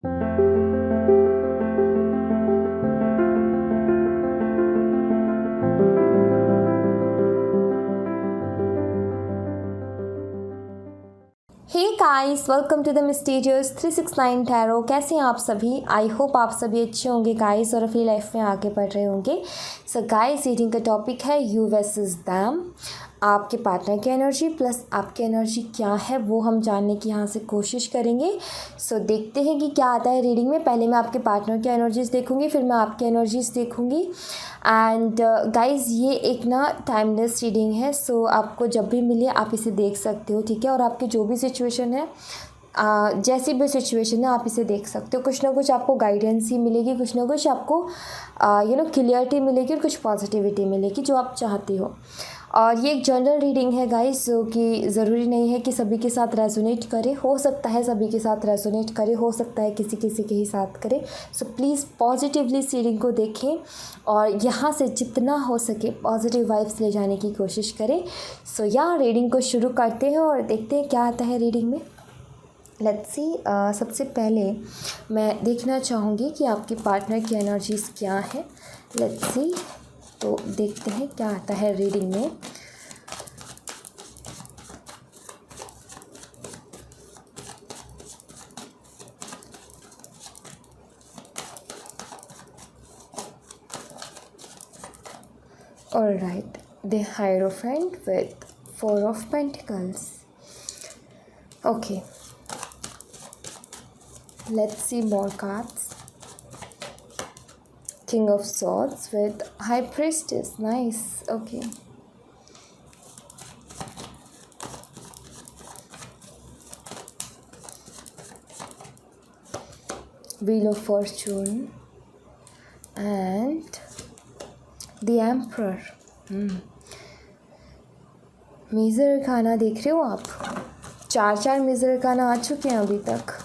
Hey guys, welcome to the mysterious 369 tarot. कैसे हैं आप सभी? आई होप आप सभी अच्छे होंगे गाइस और अपनी लाइफ में आगे बढ़ रहे होंगे। सो गाइस, रीडिंग का टॉपिक है यू वर्सेस देम। आपके पार्टनर की एनर्जी प्लस आपकी एनर्जी क्या है वो हम जानने की यहाँ से कोशिश करेंगे। सो देखते हैं कि क्या आता है रीडिंग में। पहले मैं आपके पार्टनर की एनर्जीज़ देखूंगी, फिर मैं आपकी एनर्जीज़ देखूंगी। एंड गाइस, ये एक ना टाइमलेस रीडिंग है। सो आपको जब भी मिले आप इसे देख सकते हो, ठीक है। और आपकी जो भी सिचुएशन है, जैसी भी सिचुएशन है, आप इसे देख सकते हो। कुछ ना कुछ आपको गाइडेंस ही मिलेगी, कुछ ना कुछ आपको क्लियरिटी मिलेगी और कुछ पॉजिटिविटी मिलेगी जो आप चाहती हो। और ये एक जनरल रीडिंग है गाइस, जो कि ज़रूरी नहीं है कि सभी के साथ रेजोनेट करे। हो सकता है सभी के साथ रेजोनेट करे, हो सकता है किसी किसी के ही साथ करे। सो प्लीज़ पॉजिटिवली इस रीडिंग को देखें और यहाँ से जितना हो सके पॉजिटिव वाइब्स ले जाने की कोशिश करें। सो यहाँ रीडिंग को शुरू करते हैं और देखते हैं क्या आता है रीडिंग में। Let's see. सबसे पहले मैं देखना चाहूँगी कि आपके पार्टनर की एनर्जीज़ क्या है। Let's see. तो देखते हैं क्या आता है रीडिंग में। Alright, the Hierophant with 4 of Pentacles. Okay, let's see more cards. King of Swords with High Priestess. Nice. Okay. Wheel of Fortune and the Emperor. Major खाना देख रहे हो आप? चार मेजर खाना आ चुके हैं अभी तक।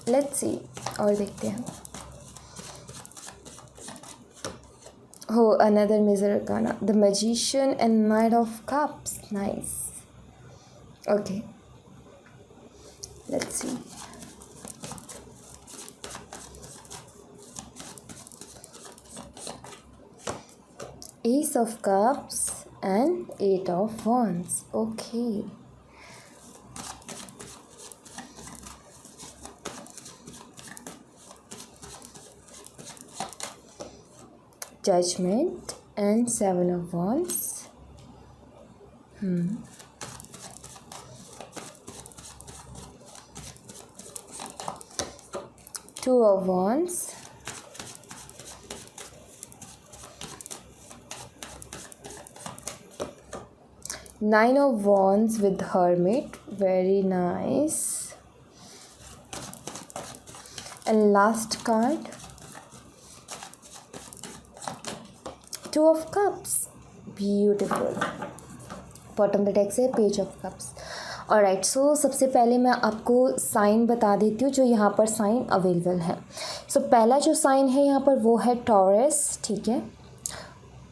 लेट्स सी और देखते हैं। Oh, another Major Arcana, the Magician and Knight of Cups. Nice. Okay, let's see. Ace of Cups and 8 of Wands. Okay. Judgment and 7 of Wands. 2 of Wands. 9 of Wands with Hermit. Very nice. And last card, 2 of Cups. Beautiful. Bottom the deck से page of cups. Alright, सो सबसे पहले मैं आपको sign बता देती हूँ जो यहाँ पर साइन अवेलेबल है। सो पहला जो साइन है यहाँ पर वो है टॉरस, ठीक है।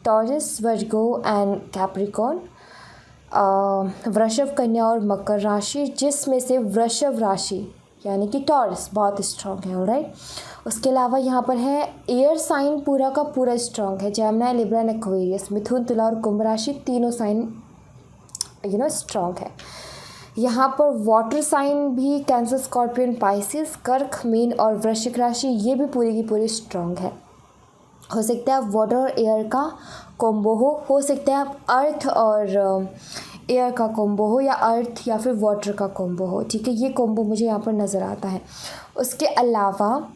टॉरस, वर्गो एंड कैप्रिकॉर्न, वृषभ, कन्या और मकर राशि, जिसमें से वृषभ राशि यानी कि टॉरस बहुत स्ट्रॉन्ग है। ऑलराइट, उसके अलावा यहाँ पर है एयर साइन पूरा का पूरा स्ट्रॉन्ग है। जेमिनी, लिब्रा एंड एक्वेरियस, मिथुन, तुला और कुंभ राशि, तीनों साइन स्ट्रॉन्ग है। यहाँ पर वाटर साइन भी कैंसर, स्कॉर्पियन, पाइसिस, कर्क, मीन और वृश्चिक राशि, ये भी पूरी की पूरी स्ट्रॉन्ग है। हो सकता है वाटर और एयर का कॉम्बो हो सकता है अर्थ और एयर का कॉम्बो हो, या अर्थ या फिर वाटर का कॉम्बो हो, ठीक है। ये कॉम्बो मुझे यहाँ पर नज़र आता है। उसके अलावा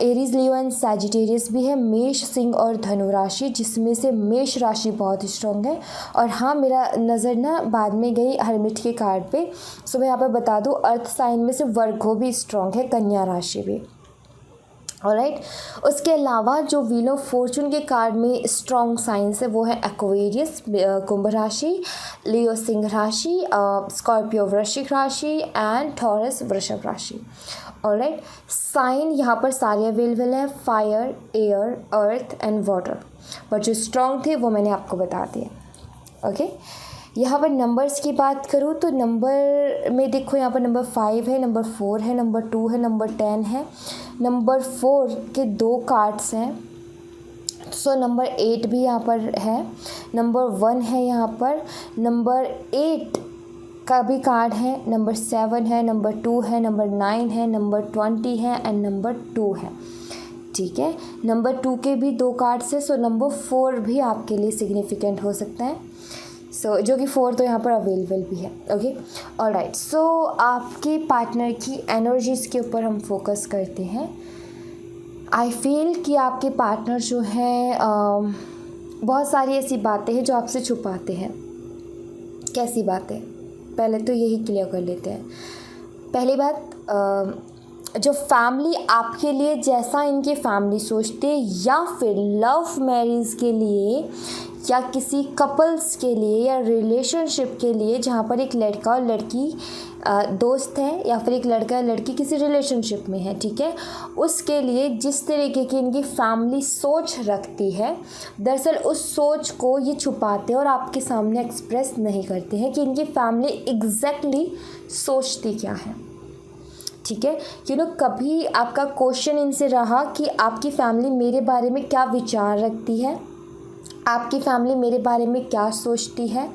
एरीज, लियो एंड सैजिटेरियस भी है, मेष, सिंह और धनु राशि, जिसमें से मेष राशि बहुत स्ट्रॉन्ग है। और हाँ, मेरा नज़र ना बाद में गई हर्मिट के कार्ड पे। सो मैं यहाँ पर बता दूँ, अर्थ साइन में से वर्गो भी स्ट्रॉन्ग है, कन्या राशि भी। ऑलराइट, उसके अलावा जो व्हील ऑफ फॉर्चून के कार्ड में स्ट्रॉन्ग साइंस है वो है एक्वेरियस, कुंभ राशि, लियो सिंह राशि, स्कॉर्पियो वृश्चिक राशि एंड टॉरस वृषभ राशि। ऑलराइट, साइन यहाँ पर सारे अवेलेबल है, fire, air, earth and water, but जो स्ट्रॉन्ग थे वो मैंने आपको बता दिए। ओके, यहाँ पर नंबर्स की बात करूँ तो नंबर में देखो, यहाँ पर नंबर 5 है, नंबर 4 है, नंबर 2 है, नंबर 10 है, नंबर 4 के 2 कार्ड्स हैं। सो नंबर 8 भी यहाँ पर है, नंबर 1 है यहाँ पर, नंबर 8 का भी कार्ड है, नंबर 7 है, नंबर 2 है, नंबर 9 है, नंबर 20 है एंड नंबर 2 है। ठीक है, नंबर 2 के भी 2 कार्ड्स है। सो नंबर 4 भी आपके लिए सिग्निफिकेंट हो सकता है। सो जो कि 4 तो यहाँ पर अवेलेबल भी है। Okay, alright. सो आपके पार्टनर की एनर्जीज़ के ऊपर हम फोकस करते हैं। आई फील कि आपके पार्टनर जो है बहुत सारी ऐसी बातें हैं जो आपसे छुपाते हैं। कैसी बातें, पहले तो यही क्लियर कर लेते हैं। पहली बात, जो फैमिली आपके लिए जैसा इनकी फैमिली सोचते हैं, या फिर लव मैरिज के लिए या किसी कपल्स के लिए या रिलेशनशिप के लिए जहाँ पर एक लड़का और लड़की दोस्त है, या फिर एक लड़का या लड़की किसी रिलेशनशिप में है, ठीक है, उसके लिए जिस तरीके की इनकी फैमिली सोच रखती है, दरअसल उस सोच को ये छुपाते हैं और आपके सामने एक्सप्रेस नहीं करते हैं कि इनकी फैमिली एग्जैक्टली सोचती क्या है। ठीक है, कभी आपका क्वेश्चन इनसे रहा कि आपकी फैमिली मेरे बारे में क्या विचार रखती है, आपकी फैमिली मेरे बारे में क्या सोचती है।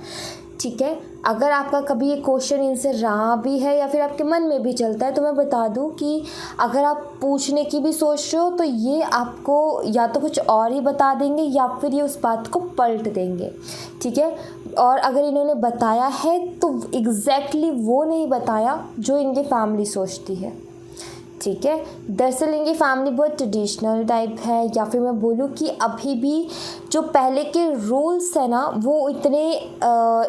ठीक है, अगर आपका कभी ये क्वेश्चन इनसे रहा भी है या फिर आपके मन में भी चलता है, तो मैं बता दूं कि अगर आप पूछने की भी सोच रहे हो तो ये आपको या तो कुछ और ही बता देंगे या फिर ये उस बात को पलट देंगे। ठीक है, और अगर इन्होंने बताया है तो एग्जैक्टली वो नहीं बताया जो इनकी फैमिली सोचती है। ठीक है, दरअसल इनकी फैमिली बहुत ट्रेडिशनल टाइप है, या फिर मैं बोलूँ कि अभी भी जो पहले के रूल्स है ना, वो इतने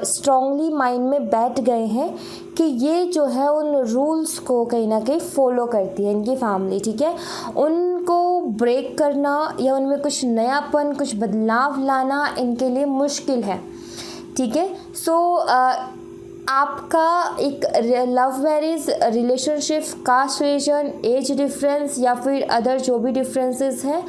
स्ट्रॉन्गली माइंड में बैठ गए हैं कि ये जो है उन रूल्स को कहीं ना कहीं फॉलो करती है इनकी फैमिली। ठीक है, उनको ब्रेक करना या उनमें कुछ नयापन, कुछ बदलाव लाना इनके लिए मुश्किल है। ठीक है, सो आपका एक love marriage relationship, caste reason, age difference या फिर अदर जो भी डिफरेंसेस हैं,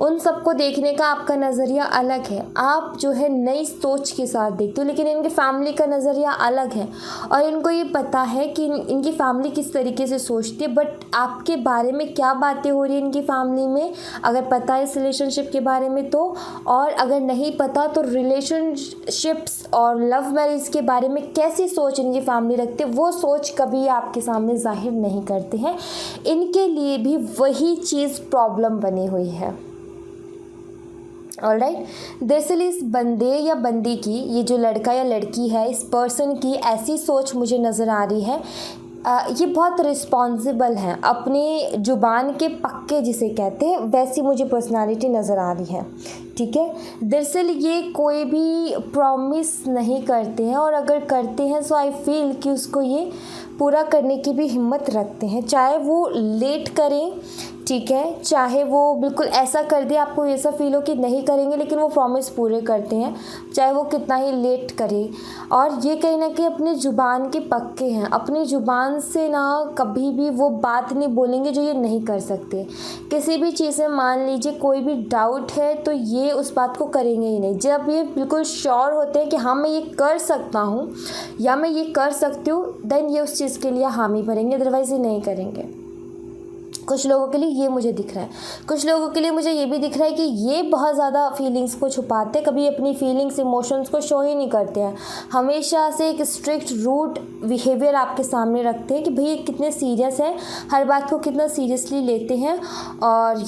उन सबको देखने का आपका नज़रिया अलग है। आप जो है नई सोच के साथ देखते हो, लेकिन इनकी फैमिली का नज़रिया अलग है और इनको ये पता है कि इनकी फैमिली किस तरीके से सोचती है। बट आपके बारे में क्या बातें हो रही है इनकी फैमिली में, अगर पता है इस रिलेशनशिप के बारे में तो, और अगर नहीं पता तो रिलेशनशिप्स और लव मैरिज के बारे में कैसी सोच इनकी फैमिली रखते, वो सोच कभी आपके सामने जाहिर नहीं करते हैं। इनके लिए भी वही चीज़ प्रॉब्लम बनी हुई है। ऑलराइट, दरअसल इस बंदे या बंदी की, ये जो लड़का या लड़की है, इस पर्सन की ऐसी सोच मुझे नज़र आ रही है, ये बहुत रिस्पॉन्सिबल हैं, अपनी ज़ुबान के पक्के जिसे कहते हैं, वैसी मुझे पर्सनालिटी नज़र आ रही है। ठीक है, दरअसल ये कोई भी प्रॉमिस नहीं करते हैं, और अगर करते हैं सो आई फील कि उसको ये पूरा करने की भी हिम्मत रखते हैं, चाहे वो लेट करें। ठीक है, चाहे वो बिल्कुल ऐसा कर दे आपको ऐसा फील हो कि नहीं करेंगे, लेकिन वो प्रॉमिस पूरे करते हैं, चाहे वो कितना ही लेट करे। और ये कहीं ना कहीं अपनी ज़ुबान के पक्के हैं, अपनी ज़ुबान से ना कभी भी वो बात नहीं बोलेंगे जो ये नहीं कर सकते। किसी भी चीज़ में मान लीजिए कोई भी डाउट है तो ये उस बात को करेंगे ही नहीं। जब ये बिल्कुल श्योर होते हैं कि हाँ मैं ये कर सकता हूँ या मैं ये कर सकती हूँ, देन ये उस चीज़ के लिए हामी भरेंगे, अदरवाइज़ ये नहीं करेंगे। कुछ लोगों के लिए ये मुझे दिख रहा है, कुछ लोगों के लिए मुझे ये भी दिख रहा है कि ये बहुत ज़्यादा फीलिंग्स को छुपाते हैं, कभी अपनी फीलिंग्स इमोशंस को शो ही नहीं करते हैं, हमेशा से एक स्ट्रिक्ट रूट बिहेवियर आपके सामने रखते हैं कि भाई ये कितने सीरियस है, हर बात को कितना सीरियसली लेते हैं। और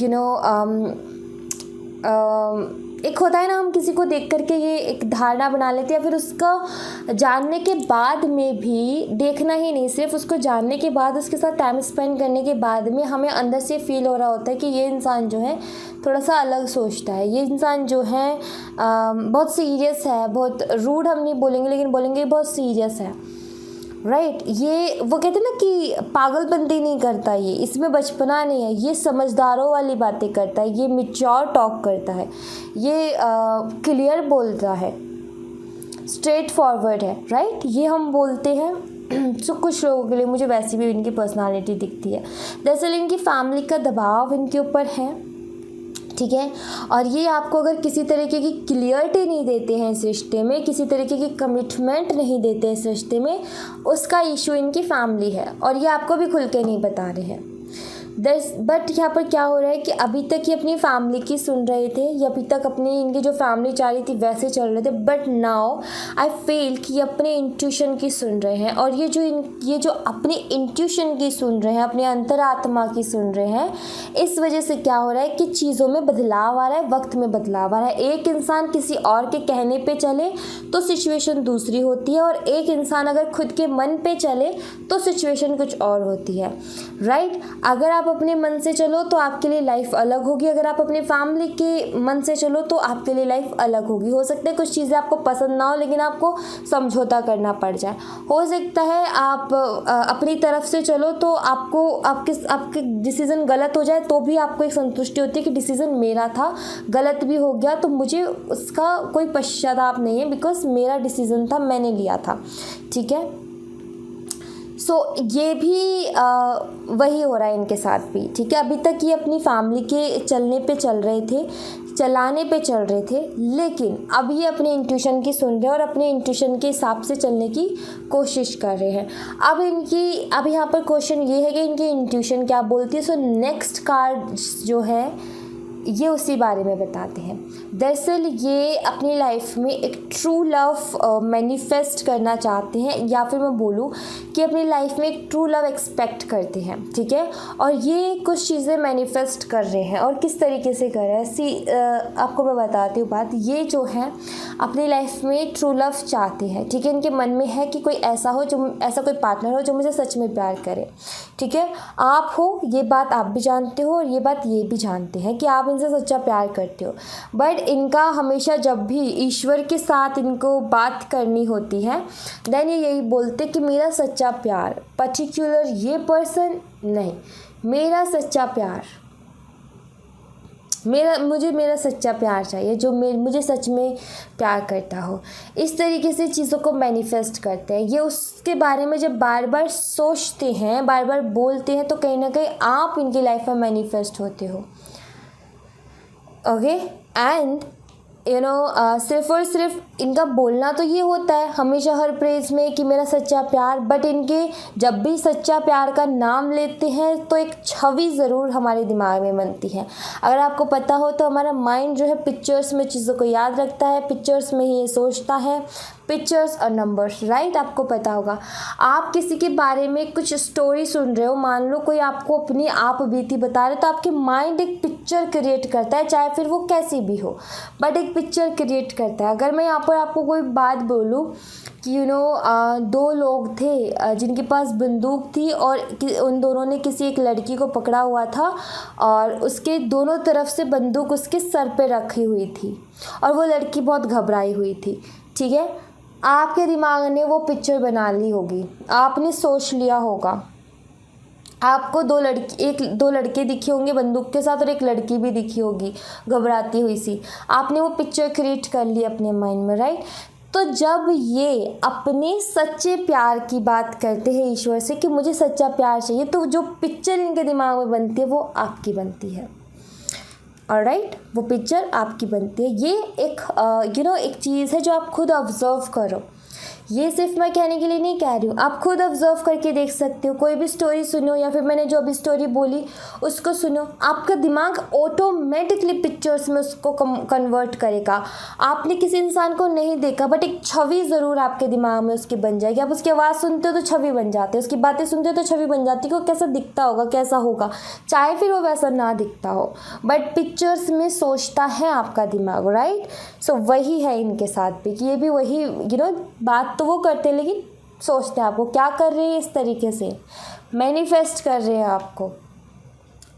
एक होता है ना, हम किसी को देख करके ये एक धारणा बना लेते हैं, या फिर उसका जानने के बाद में भी, देखना ही नहीं, सिर्फ उसको जानने के बाद, उसके साथ टाइम स्पेंड करने के बाद में हमें अंदर से फील हो रहा होता है कि ये इंसान जो है थोड़ा सा अलग सोचता है, ये इंसान जो है बहुत सीरियस है, बहुत रूड हम नहीं बोलेंगे लेकिन बोलेंगे बहुत सीरियस है। राइट, ये वो कहते हैं ना कि पागलपंती नहीं करता, ये इसमें बचपना नहीं है, ये समझदारों वाली बातें करता है, ये मैच्योर टॉक करता है, ये क्लियर बोलता है, स्ट्रेट फॉरवर्ड है। राइट, ये हम बोलते हैं। सो कुछ लोगों के लिए मुझे वैसी भी इनकी पर्सनालिटी दिखती है। दरअसल इनकी फैमिली का दबाव इनके ऊपर है, ठीक है। और ये आपको अगर किसी तरीके की क्लियरिटी नहीं देते हैं इस रिश्ते में, किसी तरीके की कमिटमेंट नहीं देते इस रिश्ते में, उसका इशू इनकी फैमिली है और ये आपको भी खुल के नहीं बता रहे हैं। बट यहाँ पर क्या हो रहा है कि अभी तक ये अपनी फैमिली की सुन रहे थे, ये अभी तक अपनी इनकी जो फैमिली चाह रही थी वैसे चल रहे थे, बट नाउ आई फील कि ये अपने इंट्यूशन की सुन रहे हैं। और ये जो अपनी इंट्यूशन की सुन रहे हैं, अपने अंतरात्मा की सुन रहे हैं, इस वजह से क्या हो रहा है कि चीज़ों में बदलाव आ रहा है, वक्त में बदलाव आ रहा है। एक इंसान किसी और के कहने पे चले तो सिचुएशन दूसरी होती है, और एक इंसान अगर खुद के मन पे चले तो सिचुएशन कुछ और होती है, राइट। अगर आप अपने मन से चलो तो आपके लिए लाइफ अलग होगी, अगर आप अपने फैमिली के मन से चलो तो आपके लिए लाइफ अलग होगी। हो सकता है कुछ चीज़ें आपको पसंद ना हो लेकिन आपको समझौता करना पड़ जाए। हो सकता है आप अपनी तरफ से चलो तो आपको आपके डिसीज़न गलत हो जाए तो भी आपको एक संतुष्टि होती है कि डिसीज़न मेरा था, गलत भी हो गया तो मुझे उसका कोई पश्चाताप नहीं है, बिकॉज मेरा डिसीज़न था, मैंने लिया था, ठीक है। सो ये भी वही हो रहा है इनके साथ भी, ठीक है। अभी तक ये अपनी फैमिली के चलाने पे चल रहे थे, लेकिन अब ये अपने इंट्यूशन की सुन रहे हैं और अपने इंट्यूशन के हिसाब से चलने की कोशिश कर रहे हैं। अब यहाँ पर क्वेश्चन ये है कि इनकी इंट्यूशन क्या बोलती है। सो नेक्स्ट कार्ड जो है ये उसी बारे में बताते हैं। दरअसल ये अपनी लाइफ में एक ट्रू लव मैनिफेस्ट करना चाहते हैं, या फिर मैं बोलूँ कि अपनी लाइफ में एक ट्रू लव एक्सपेक्ट करते हैं, ठीक है। और ये कुछ चीज़ें मैनिफेस्ट कर रहे हैं, और किस तरीके से कर रहे हैं आपको मैं बताती हूँ बात। ये जो है अपनी लाइफ में ट्रू लव चाहते हैं, ठीक है। इनके मन में है कि कोई ऐसा कोई पार्टनर हो जो मुझे सच में प्यार करे, ठीक है। आप हो, ये बात आप भी जानते हो और ये बात ये भी जानते हैं कि आप इनसे सच्चा प्यार करते हो। बट इनका हमेशा जब भी ईश्वर के साथ इनको बात करनी होती है, देन ये यही बोलते कि मेरा सच्चा प्यार, पर्टिकुलर ये पर्सन नहीं, मेरा सच्चा प्यार, मुझे मेरा सच्चा प्यार चाहिए जो मुझे सच में प्यार करता हो। इस तरीके से चीज़ों को मैनिफेस्ट करते हैं। ये उसके बारे में जब बार बार सोचते हैं, बार बार बोलते हैं, तो कहीं ना कहीं आप इनकी लाइफ में मैनिफेस्ट होते हो, ओके। एंड सिर्फ और सिर्फ इनका बोलना तो ये होता है हमेशा हर प्रेज में कि मेरा सच्चा प्यार, बट इनके जब भी सच्चा प्यार का नाम लेते हैं तो एक छवि ज़रूर हमारे दिमाग में बनती है। अगर आपको पता हो तो हमारा माइंड जो है पिक्चर्स में चीज़ों को याद रखता है, पिक्चर्स में ही ये सोचता है, पिक्चर्स और नंबर्स, राइट। आपको पता होगा, आप किसी के बारे में कुछ स्टोरी सुन रहे हो, मान लो कोई आपको अपनी आप बीती बता रहे, तो आपके माइंड एक पिक्चर क्रिएट करता है, चाहे फिर वो कैसी भी हो, बट एक पिक्चर क्रिएट करता है। अगर मैं यहाँ पर आपको कोई बात बोलूँ कि दो लोग थे जिनके पास बंदूक थी, और उन दोनों ने किसी एक लड़की को पकड़ा हुआ था, और उसके दोनों तरफ से बंदूक उसके सर पे रखी हुई थी, और वो लड़की बहुत घबराई हुई थी, ठीक है। आपके दिमाग ने वो पिक्चर बना ली होगी, आपने सोच लिया होगा, आपको दो लड़के दिखे होंगे बंदूक के साथ, और एक लड़की भी दिखी होगी घबराती हुई सी। आपने वो पिक्चर क्रिएट कर ली अपने माइंड में, राइट। तो जब ये अपने सच्चे प्यार की बात करते हैं ईश्वर से कि मुझे सच्चा प्यार चाहिए, तो जो पिक्चर इनके दिमाग में बनती है वो आपकी बनती है, ऑलराइट। वो पिक्चर आपकी बनती है। ये एक चीज़ है जो आप खुद ऑब्जर्व करो। ये सिर्फ मैं कहने के लिए नहीं कह रही हूँ, आप खुद ऑब्जर्व करके देख सकते हो। कोई भी स्टोरी सुनो, या फिर मैंने जो अभी स्टोरी बोली उसको सुनो, आपका दिमाग ऑटोमेटिकली पिक्चर्स में उसको कन्वर्ट करेगा। आपने किसी इंसान को नहीं देखा, बट एक छवि ज़रूर आपके दिमाग में उसकी बन जाएगी। आप उसकी आवाज़ सुनते हो तो छवि बन जाती है, उसकी बातें सुनते हो तो छवि बन जाती है कि वो कैसा दिखता होगा, कैसा होगा, चाहे फिर वो वैसा ना दिखता हो, बट पिक्चर्स में सोचता है आपका दिमाग, राइट। सो वही है इनके साथ भी, कि ये भी वही बात तो वो करते हैं लेकिन सोचते हैं आपको क्या कर रहे हैं, इस तरीके से मैनिफेस्ट कर रहे हैं आपको,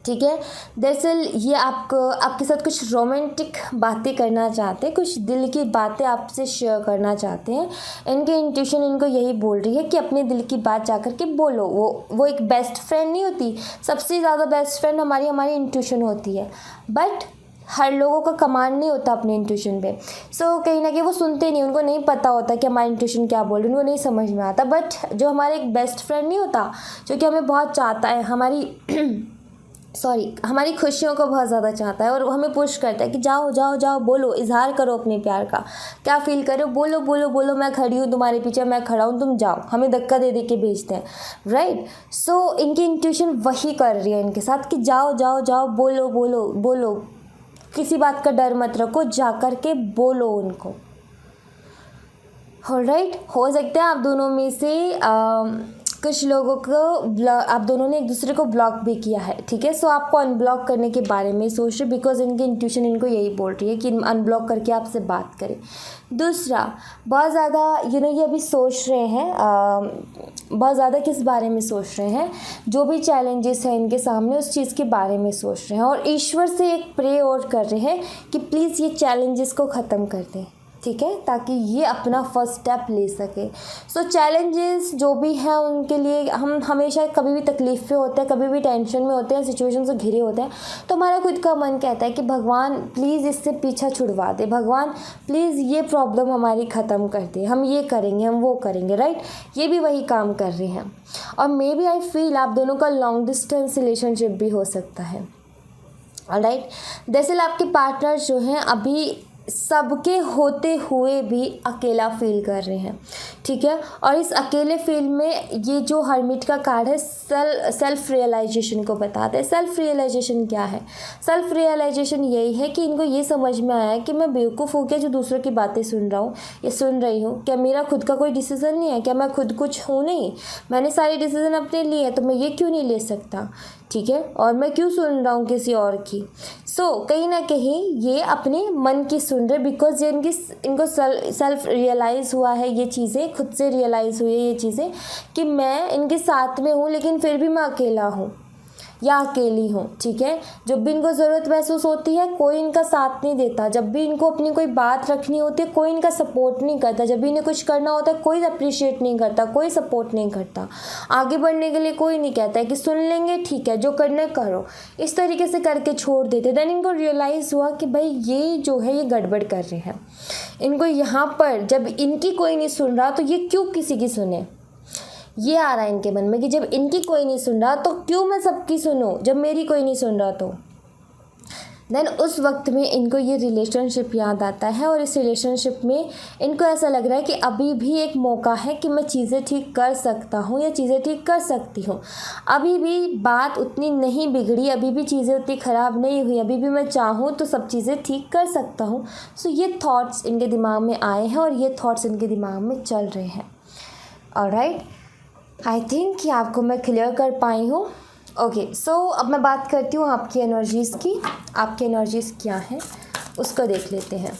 ठीक है। दरअसल ये आपके साथ कुछ रोमांटिक बातें करना चाहते हैं, कुछ दिल की बातें आपसे शेयर करना चाहते हैं। इनके इंट्यूशन इनको यही बोल रही है कि अपने दिल की बात जा कर के बोलो। वो एक बेस्ट फ्रेंड नहीं होती, सबसे ज़्यादा बेस्ट फ्रेंड हमारी इंट्यूशन होती है, बट हर लोगों का कमांड नहीं होता अपने इंट्यूशन पे। सो कहीं ना कहीं वो सुनते नहीं, उनको नहीं पता होता कि हमारा इंट्यूशन क्या बोल रही है, उनको नहीं समझ में आता। बट जो हमारा एक बेस्ट फ्रेंड नहीं होता, जो कि हमें बहुत चाहता है, हमारी सॉरी हमारी खुशियों को बहुत ज़्यादा चाहता है और हमें पुश करता है कि जाओ जाओ जाओ, बोलो, इजहार करो अपने प्यार का, क्या फील करो, बोलो बोलो बोलो, मैं खड़ी हूँ तुम्हारे पीछे, मैं खड़ा हूँ, तुम जाओ। हमें धक्का दे दे के भेजते हैं, राइट। सो इनकी इंट्यूशन वही कर रही है इनके साथ कि जाओ जाओ जाओ, बोलो बोलो बोलो, किसी बात का डर मत रखो, जा कर के बोलो उनको। राइट, हो सकता है आप दोनों में से कुछ लोगों को आप दोनों ने एक दूसरे को ब्लॉक भी किया है, ठीक है। सो आपको अनब्लॉक करने के बारे में सोच रहे, बिकॉज इनकी इंट्यूशन इनको यही बोल रही है कि अनब्लॉक करके आपसे बात करें। दूसरा, बहुत ज़्यादा ये अभी सोच रहे हैं, बहुत ज़्यादा किस बारे में सोच रहे हैं, जो भी चैलेंजेस हैं इनके सामने उस चीज़ के बारे में सोच रहे हैं और ईश्वर से एक प्रे और कर रहे हैं कि प्लीज़ ये चैलेंजेस को ख़त्म कर दें, ठीक है, ताकि ये अपना फर्स्ट स्टेप ले सके। सो चैलेंजेस जो भी हैं उनके लिए हम हमेशा कभी भी तकलीफ़ पे होते हैं, कभी भी टेंशन में होते हैं, सिचुएशन से घिरे होते हैं, तो हमारा खुद का मन कहता है कि भगवान प्लीज़ इससे पीछा छुड़वा दे, भगवान प्लीज़ ये प्रॉब्लम हमारी ख़त्म कर दे, हम ये करेंगे, हम वो करेंगे, राइट। ये भी वही काम कर रहे हैं और मे बी आई फील आप दोनों का लॉन्ग डिस्टेंस रिलेशनशिप भी हो सकता है, ऑलराइट। दरअसल आपके पार्टनर जो हैं अभी सबके होते हुए भी अकेला फील कर रहे हैं, ठीक है। और इस अकेले फील में ये जो हर्मिट का कार्ड है सेल्फ रियलाइजेशन को बताता है। सेल्फ रियलाइजेशन क्या है? सेल्फ रियलाइजेशन यही है कि इनको ये समझ में आया है कि मैं बेवकूफ़ हूँ क्या जो दूसरों की बातें सुन रहा हूँ या सुन रही हूँ, क्या मेरा खुद का कोई डिसीज़न नहीं है, क्या मैं खुद कुछ हूँ नहीं, मैंने सारे डिसीज़न अपने लिए तो मैं ये क्यों नहीं ले सकता, ठीक है, और मैं क्यों सुन रहा हूँ किसी और की। कहीं ना कहीं ये अपने मन की सुन रहे, बिकॉज ये इनको सेल्फ रियलाइज़ हुआ है, ये चीज़ें खुद से रियलाइज़ हुई है ये चीज़ें कि मैं इनके साथ में हूँ लेकिन फिर भी मैं अकेला हूँ या अकेली हूँ, ठीक है। जब भी इनको ज़रूरत महसूस होती है कोई इनका साथ नहीं देता, जब भी इनको अपनी कोई बात रखनी होती है कोई इनका सपोर्ट नहीं करता, जब भी इन्हें कुछ करना होता है कोई अप्रिशिएट नहीं करता, कोई सपोर्ट नहीं करता, आगे बढ़ने के लिए कोई नहीं कहता है कि सुन लेंगे ठीक है जो करना है करो, इस तरीके से करके छोड़ देते। देन इनको रियलाइज़ हुआ कि भाई ये जो है ये गड़बड़ कर रहे हैं। इनको यहाँ पर जब इनकी कोई नहीं सुन रहा तो ये क्यों किसी की सुने, ये आ रहा है इनके मन में कि जब इनकी कोई नहीं सुन रहा तो क्यों मैं सबकी सुनूं, जब मेरी कोई नहीं सुन रहा तो। देन उस वक्त में इनको ये रिलेशनशिप याद आता है और इस रिलेशनशिप में इनको ऐसा लग रहा है कि अभी भी एक मौका है कि मैं चीज़ें ठीक कर सकता हूँ या चीज़ें ठीक कर सकती हूँ, अभी भी बात उतनी नहीं बिगड़ी, अभी भी चीज़ें उतनी ख़राब नहीं हुई, अभी भी मैं चाहूँ तो सब चीज़ें ठीक कर सकता हूँ। ये थॉट्स इनके दिमाग में आए हैं और ये थॉट्स इनके दिमाग में चल रहे हैं, ऑलराइट। आई थिंक कि आपको मैं क्लियर कर पाई हूँ। ओके, अब मैं बात करती हूँ आपकी एनर्जीज़ की। आपकी एनर्जीज़ क्या हैं उसको देख लेते हैं।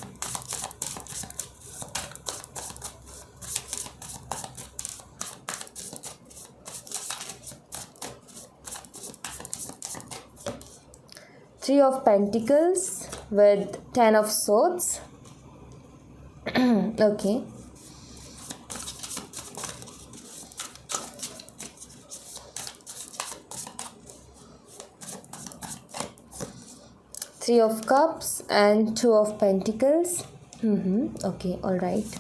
Three of Pentacles with 10 of Swords. Okay. Three of Cups and Two of Pentacles. Okay, all right.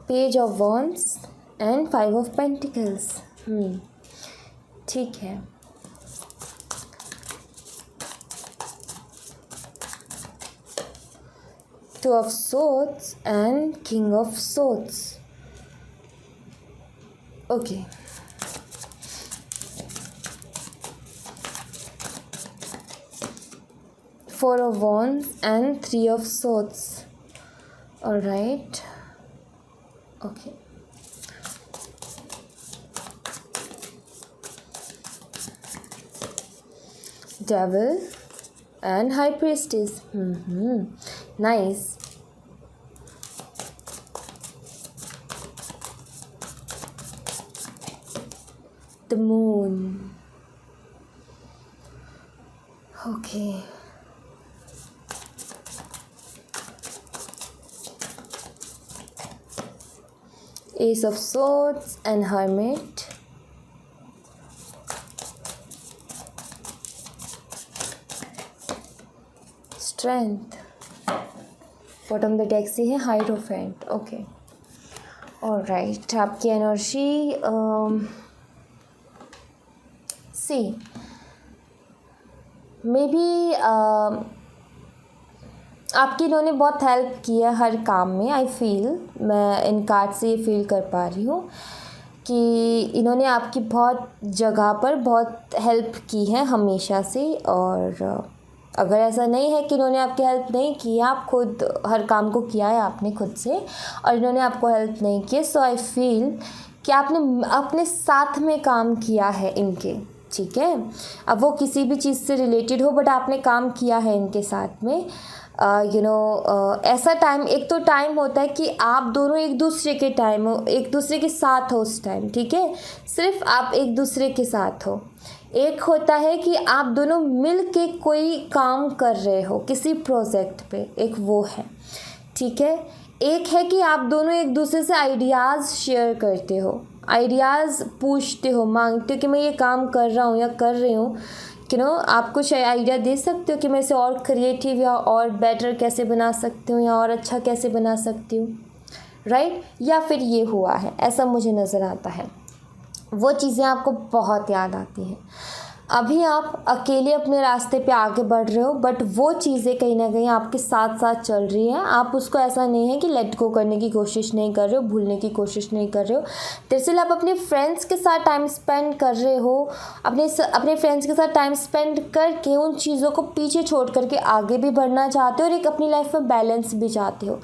Page of Wands and Five of Pentacles. ठीक है। Two of Swords and King of Swords. Okay. Four of Wands and Three of Swords. All right. Okay. Devil and High Priestess. Nice. The Moon. Okay. Ace of Swords and Hermit. Strength. Bottom the deck से है हाइरोफेंट। Okay, alright, आपकी energy C may be आपकी इन्होंने बहुत help की है हर काम में। आई फील, मैं इन कार्ड से ये फील कर पा रही हूँ कि इन्होंने आपकी बहुत जगह पर बहुत हेल्प की है हमेशा से। और अगर ऐसा नहीं है कि इन्होंने आपकी हेल्प नहीं की है, आप खुद हर काम को किया है आपने खुद से और इन्होंने आपको हेल्प नहीं की, सो आई फील कि आपने अपने साथ में काम किया है इनके, ठीक है। अब वो किसी भी चीज़ से रिलेटेड हो, बट आपने काम किया है इनके साथ में। ऐसा टाइम, एक तो टाइम होता है कि आप दोनों एक दूसरे के टाइम हो, एक दूसरे के साथ हो उस टाइम, ठीक है, सिर्फ आप एक दूसरे के साथ हो। एक होता है कि आप दोनों मिल के कोई काम कर रहे हो किसी प्रोजेक्ट पे, एक वो है, ठीक है। एक है कि आप दोनों एक दूसरे से आइडियाज़ शेयर करते हो, आइडियाज़ पूछते हो, मांगते हो कि मैं ये काम कर रहा हूँ या कर रही हूँ, आप कुछ आइडिया दे सकते हो कि मैं इसे और क्रिएटिव या और बेटर कैसे बना सकती हूँ या और अच्छा कैसे बना सकती हूँ, राइट। या फिर ये हुआ है, ऐसा मुझे नज़र आता है। वो चीज़ें आपको बहुत याद आती हैं। अभी आप अकेले अपने रास्ते पे आगे बढ़ रहे हो, बट वो चीज़ें कहीं ना कहीं आपके साथ साथ चल रही हैं। आप उसको ऐसा नहीं है कि लेट गो करने की कोशिश नहीं कर रहे हो, भूलने की कोशिश नहीं कर रहे हो। दरअसल आप अपने फ्रेंड्स के साथ टाइम स्पेंड कर रहे हो, अपने फ्रेंड्स के साथ टाइम स्पेंड करके उन चीज़ों को पीछे छोड़ करके आगे भी बढ़ना चाहते हो और एक अपनी लाइफ में बैलेंस भी चाहते हो।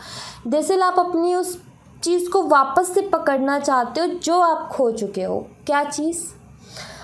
दरअसल आप अपनी उस चीज़ को वापस से पकड़ना चाहते हो जो आप खो चुके हो। क्या चीज़?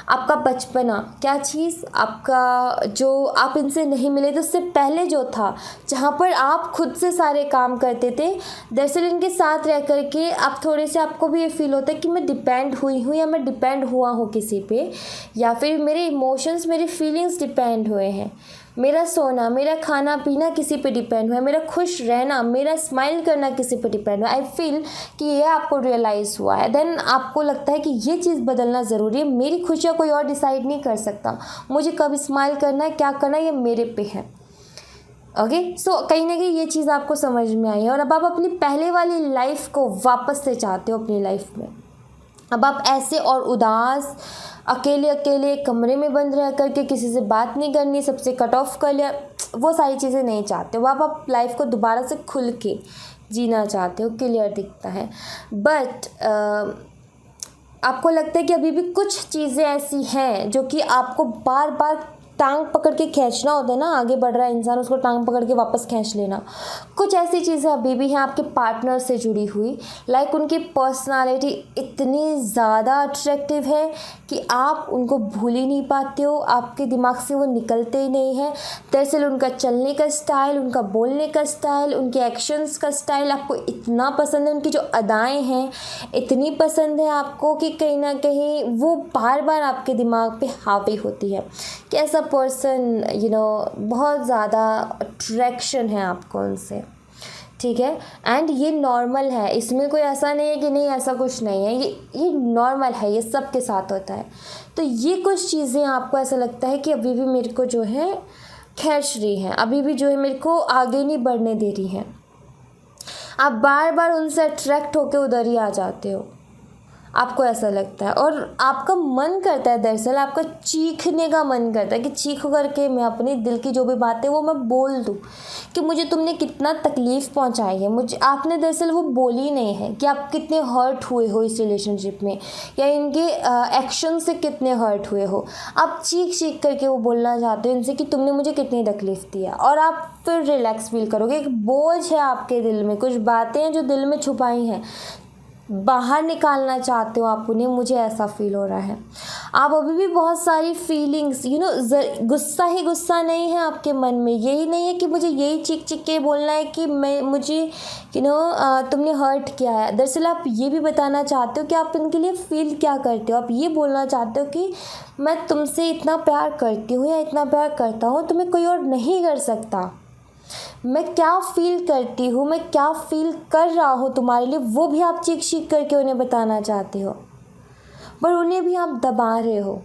आपका बचपना। क्या चीज़? आपका जो आप इनसे नहीं मिले तो उससे पहले जो था, जहाँ पर आप खुद से सारे काम करते थे। दरअसल इनके साथ रह कर के आप थोड़े से, आपको भी ये फील होता है कि मैं डिपेंड हुई हूँ या मैं डिपेंड हुआ हूँ किसी पे, या फिर मेरे इमोशंस, मेरे फीलिंग्स डिपेंड हुए हैं। मेरा सोना, मेरा खाना पीना किसी पे डिपेंड हुआ है, मेरा खुश रहना, मेरा स्माइल करना किसी पे डिपेंड हुआ है। आई फील कि ये आपको रियलाइज़ हुआ है। देन आपको लगता है कि ये चीज़ बदलना ज़रूरी है। मेरी खुशियाँ कोई और डिसाइड नहीं कर सकता, मुझे कब स्माइल करना है, क्या करना है, ये मेरे पे है। ओके, सो कहीं ना कहीं ये चीज़ आपको समझ में आई है और अब आप अपनी पहले वाली लाइफ को वापस से चाहते हो अपनी लाइफ में। अब आप ऐसे और उदास, अकेले अकेले कमरे में बंद रह करके किसी से बात नहीं करनी, सबसे कट ऑफ कर लिया, वो सारी चीज़ें नहीं चाहते हो। आप लाइफ को दोबारा से खुल के जीना चाहते हो, क्लियर दिखता है। बट आपको लगता है कि अभी भी कुछ चीज़ें ऐसी हैं जो कि आपको बार बार टांग पकड़ के खींचना होता है ना, आगे बढ़ रहा है इंसान, उसको टांग पकड़ के वापस खींच लेना। कुछ ऐसी चीज़ें अभी भी हैं आपके पार्टनर से जुड़ी हुई, लाइक उनकी पर्सनालिटी इतनी ज़्यादा अट्रैक्टिव है कि आप उनको भूल ही नहीं पाते हो, आपके दिमाग से वो निकलते ही नहीं है। दरअसल उनका चलने का स्टाइल, उनका बोलने का स्टाइल, उनके एक्शंस का स्टाइल आपको इतना पसंद है, उनकी जो अदाएँ हैं इतनी पसंद है आपको कि कहीं ना कहीं वो बार बार आपके दिमाग पे हावी होती है कि ऐसा पर्सन बहुत ज़्यादा अट्रैक्शन है आपको उनसे, ठीक है। एंड ये नॉर्मल है, इसमें कोई ऐसा नहीं है कि नहीं ऐसा कुछ नहीं है, ये नॉर्मल है, ये सबके साथ होता है। तो ये कुछ चीज़ें आपको ऐसा लगता है कि अभी भी मेरे को जो है खींच रही हैं, अभी भी जो है मेरे को आगे नहीं बढ़ने दे रही हैं। आप बार बार उनसे अट्रैक्ट होकर उधर ही आ जाते हो, आपको ऐसा लगता है और आपका मन करता है, दरअसल आपका चीखने का मन करता है कि चीख करके मैं अपने दिल की जो भी बातें वो मैं बोल दूँ कि मुझे तुमने कितना तकलीफ़ पहुंचाई है। मुझे आपने दरअसल वो बोली नहीं है कि आप कितने हर्ट हुए हो इस रिलेशनशिप में या इनके एक्शन से कितने हर्ट हुए हो। आप चीख चीख करके वो बोलना चाहते हो इनसे कि तुमने मुझे कितनी तकलीफ़ दी है, और आप फिर रिलैक्स फील करोगे। एक बोझ है आपके दिल में, कुछ बातें हैं जो दिल में छुपाई हैं, बाहर निकालना चाहते हो आप उन्हें, मुझे ऐसा फील हो रहा है। आप अभी भी बहुत सारी फीलिंग्स गुस्सा ही गुस्सा नहीं है आपके मन में, यही नहीं है कि मुझे यही चीख चीख के बोलना है कि मुझे तुमने हर्ट किया है। दरअसल आप ये भी बताना चाहते हो कि आप इनके लिए फ़ील क्या करते हो। आप ये बोलना चाहते हो कि मैं तुमसे इतना प्यार करती हूँ या इतना प्यार करता हूँ, तुम्हें कोई और नहीं कर सकता। मैं क्या फ़ील करती हूँ, मैं क्या फ़ील कर रहा हूँ तुम्हारे लिए, वो भी आप चीख चीख करके उन्हें बताना चाहते हो, पर उन्हें भी आप दबा रहे हो।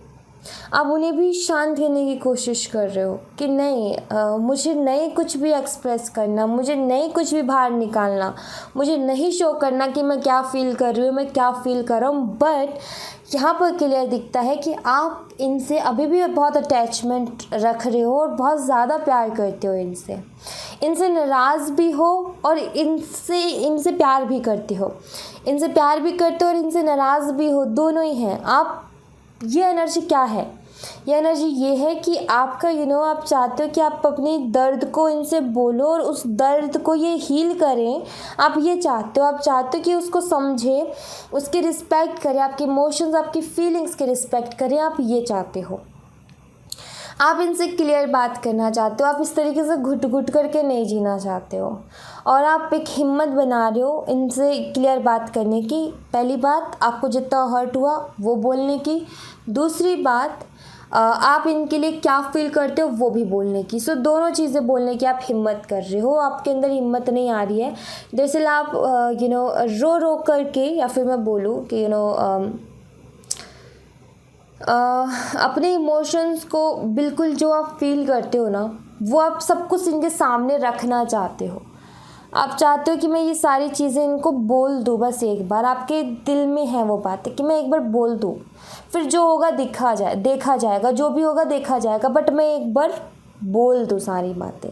आप उन्हें भी शांत करने की कोशिश कर रहे हो कि नहीं, मुझे नहीं कुछ भी एक्सप्रेस करना, मुझे नहीं कुछ भी बाहर निकालना, मुझे नहीं शो करना कि मैं क्या फ़ील कर रही हूँ, मैं क्या फ़ील कर रहा हूँ। बट यहाँ पर क्लियर दिखता है कि आप इनसे अभी भी बहुत अटैचमेंट रख रहे हो और बहुत ज़्यादा प्यार करते हो इनसे नाराज़ भी हो और इनसे प्यार भी करते हो, इनसे प्यार भी करते हो और इनसे नाराज़ भी हो, दोनों ही हैं आप। ये एनर्जी क्या है? ये एनर्जी ये है कि आपका आप चाहते हो कि आप अपनी दर्द को इनसे बोलो और उस दर्द को ये हील करें। आप ये चाहते हो, आप चाहते हो कि उसको समझे, उसकी रिस्पेक्ट करें, आपके इमोशंस, आपकी फीलिंग्स की रिस्पेक्ट करें। आप ये चाहते हो, आप इनसे क्लियर बात करना चाहते हो। आप इस तरीके से घुट घुट करके नहीं जीना चाहते हो और आप एक हिम्मत बना रहे हो इनसे क्लियर बात करने की। पहली बात, आपको जितना हर्ट हुआ वो बोलने की। दूसरी बात, आप इनके लिए क्या फ़ील करते हो वो भी बोलने की। सो दोनों चीज़ें बोलने की आप हिम्मत कर रहे हो। आपके अंदर हिम्मत नहीं आ रही है। दरअसल आप रो रो करके, या फिर मैं बोलूँ कि अपने इमोशंस को बिल्कुल जो आप फील करते हो ना, वो आप सब कुछ इनके सामने रखना चाहते हो। आप चाहते हो कि मैं ये सारी चीज़ें इनको बोल दूँ, बस एक बार। आपके दिल में है वो बातें कि मैं एक बार बोल दूँ, फिर जो होगा देखा जाएगा, जो भी होगा देखा जाएगा, बट मैं एक बार बोल दूँ सारी बातें।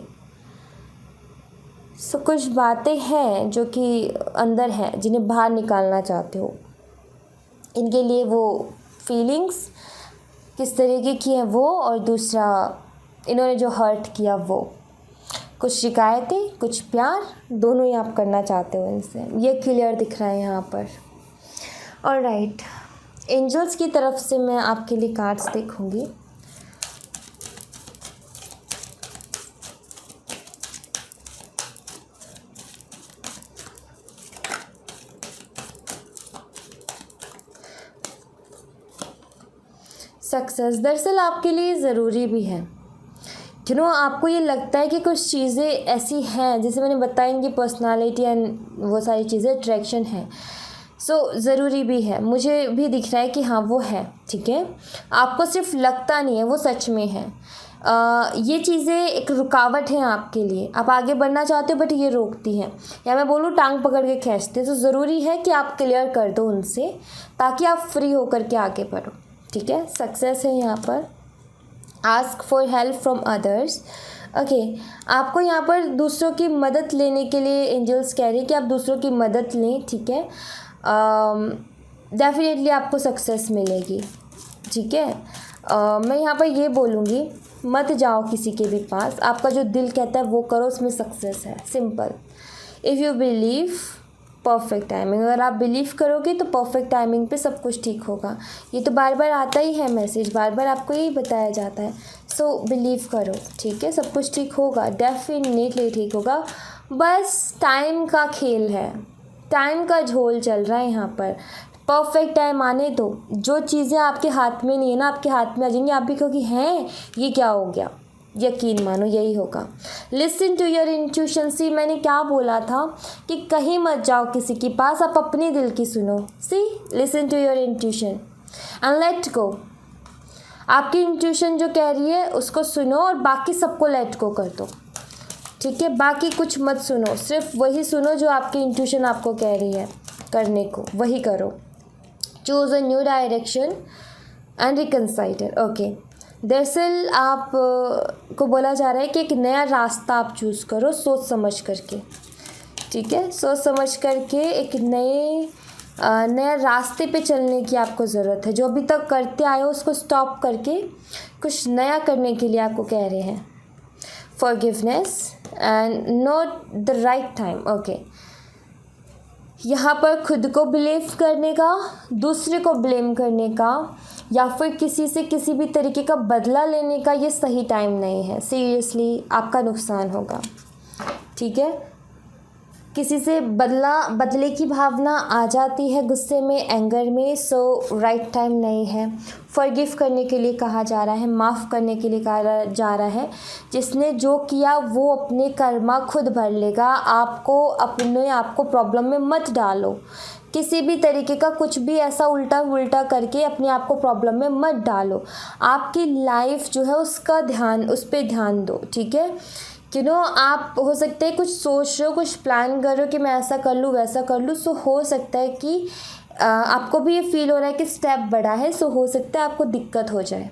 सो कुछ बातें हैं जो कि अंदर हैं, जिन्हें बाहर निकालना चाहते हो। इनके लिए वो फीलिंग्स किस तरीके की है वो, और दूसरा इन्होंने जो हर्ट किया वो, कुछ शिकायतें, कुछ प्यार, दोनों ही आप करना चाहते हो इनसे। ये क्लियर दिख रहा है यहाँ पर। ऑलराइट, एंजल्स की तरफ से मैं आपके लिए कार्ड्स देखूँगी। सक्सेस दरअसल आपके लिए ज़रूरी भी है। आपको ये लगता है कि कुछ चीज़ें ऐसी हैं, जैसे मैंने बताया, इनकी पर्सनालिटी एंड वो सारी चीज़ें अट्रैक्शन है। सो ज़रूरी भी है, मुझे भी दिख रहा है कि हाँ वो है, ठीक है। आपको सिर्फ लगता नहीं है, वो सच में है। ये चीज़ें एक रुकावट है आपके लिए। आप आगे बढ़ना चाहते हो बट ये रोकती हैं, या मैं बोलूँ टांग पकड़ के खींचते। तो ज़रूरी है कि आप क्लियर कर दो उनसे, ताकि आप फ्री होकर के आगे बढ़ो, ठीक है। सक्सेस है यहाँ पर। Ask for help from others. Okay, आपको यहाँ पर दूसरों की मदद लेने के लिए एंजल्स कह रहे हैं कि आप दूसरों की मदद लें, ठीक है। डेफिनेटली आपको सक्सेस मिलेगी, ठीक है। मैं यहाँ पर ये बोलूँगी, मत जाओ किसी के भी पास, आपका जो दिल कहता है वो करो, उसमें सक्सेस है। Simple. If you believe, perfect timing. अगर आप बिलीव करोगे तो परफेक्ट टाइमिंग पे सब कुछ ठीक होगा। ये तो बार बार आता ही है मैसेज, बार बार आपको यही बताया जाता है। सो बिलीव करो, ठीक है, सब कुछ ठीक होगा, डेफिनेटली ठीक होगा। बस टाइम का खेल है, टाइम का झोल चल रहा है यहाँ पर। परफेक्ट टाइम आने दो। जो चीज़ें आपके हाथ में नहीं है ना, आपके हाथ में आ जाएंगी। आप भी कहोगे हैं ये क्या हो गया। यकीन मानो यही होगा। Listen to your intuition. See, मैंने क्या बोला था कि कहीं मत जाओ किसी के पास, आप अपने दिल की सुनो। See, listen to your intuition and let go. आपकी इंट्यूशन जो कह रही है उसको सुनो और बाकी सबको लेट गो कर दो, ठीक है। बाकी कुछ मत सुनो, सिर्फ वही सुनो जो आपकी इंट्यूशन आपको कह रही है करने को, वही करो। Choose a new direction and reconsider. Okay, दरअसल आप को बोला जा रहा है कि एक नया रास्ता आप चूज़ करो, सोच समझ करके, ठीक है। सोच समझ करके एक नया रास्ते पे चलने की आपको ज़रूरत है। जो अभी तक करते आए हो उसको स्टॉप करके कुछ नया करने के लिए आपको कह रहे हैं। Forgiveness and not the right time. Okay, यहाँ पर खुद को बिलीव करने का, दूसरे को ब्लेम करने का, या फिर किसी से किसी भी तरीके का बदला लेने का ये सही टाइम नहीं है। सीरियसली आपका नुकसान होगा, ठीक है। किसी से बदले की भावना आ जाती है गुस्से में, एंगर में। सो राइट टाइम नहीं है। फॉरगिव करने के लिए कहा जा रहा है, माफ़ करने के लिए कहा जा रहा है। जिसने जो किया वो अपने कर्मा खुद भर लेगा। आपको अपने आप को प्रॉब्लम में मत डालो, किसी भी तरीके का कुछ भी ऐसा उल्टा उल्टा करके अपने आप को प्रॉब्लम में मत डालो। आपकी लाइफ जो है उसका ध्यान, उस पर ध्यान दो, ठीक है। आप हो सकता है कुछ सोच रहे हो, कुछ प्लान कर रहे हो कि मैं ऐसा कर लूँ वैसा कर लूँ, सो हो सकता है कि आपको भी ये फील हो रहा है कि स्टेप बड़ा है, सो हो सकता है आपको दिक्कत हो जाए,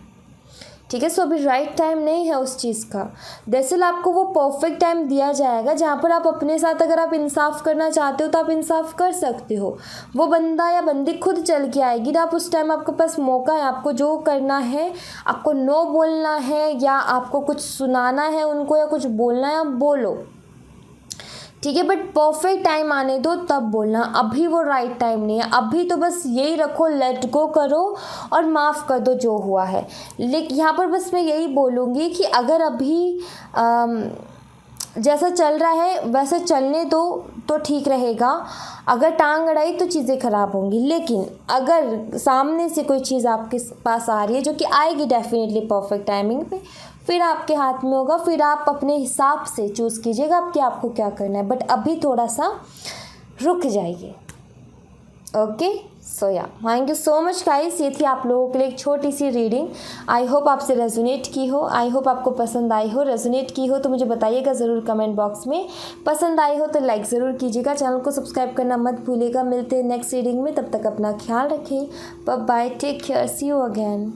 ठीक है। सो अभी राइट टाइम नहीं है उस चीज़ का। दरअसल आपको वो परफेक्ट टाइम दिया जाएगा जहाँ पर आप अपने साथ अगर आप इंसाफ करना चाहते हो तो आप इंसाफ कर सकते हो। वो बंदा या बंदी खुद चल के आएगी ना, आप उस टाइम आपके पास मौका है, आपको जो करना है, आपको नो बोलना है या आपको कुछ सुनाना है उनको या कुछ बोलना है, आप बोलो, ठीक है। बट परफेक्ट टाइम आने दो तब बोलना, अभी वो राइट टाइम नहीं है। अभी तो बस यही रखो, लेट गो करो और माफ़ कर दो जो हुआ है। लेकिन यहाँ पर बस मैं यही बोलूँगी कि अगर अभी जैसा चल रहा है वैसे चलने दो तो ठीक रहेगा। अगर टांग अड़ाई तो चीज़ें ख़राब होंगी, लेकिन अगर सामने से कोई चीज़ आपके पास आ रही है, जो कि आएगी डेफिनेटली परफेक्ट टाइमिंग पे, फिर आपके हाथ में होगा, फिर आप अपने हिसाब से चूज़ कीजिएगा कि आपको क्या करना है। बट अभी थोड़ा सा रुक जाइए, ओके। सो या thank you so much guys, ये थी आप लोगों के लिए एक छोटी सी रीडिंग। आई होप आपसे रेजोनेट की हो, आई होप आपको पसंद आई हो। रेजोनेट की हो तो मुझे बताइएगा ज़रूर कमेंट बॉक्स में। पसंद आई हो तो लाइक ज़रूर कीजिएगा, चैनल को सब्सक्राइब करना मत भूलिएगा। मिलते हैं नेक्स्ट रीडिंग में, तब तक अपना ख्याल रखें। Bye bye, take care, see you again.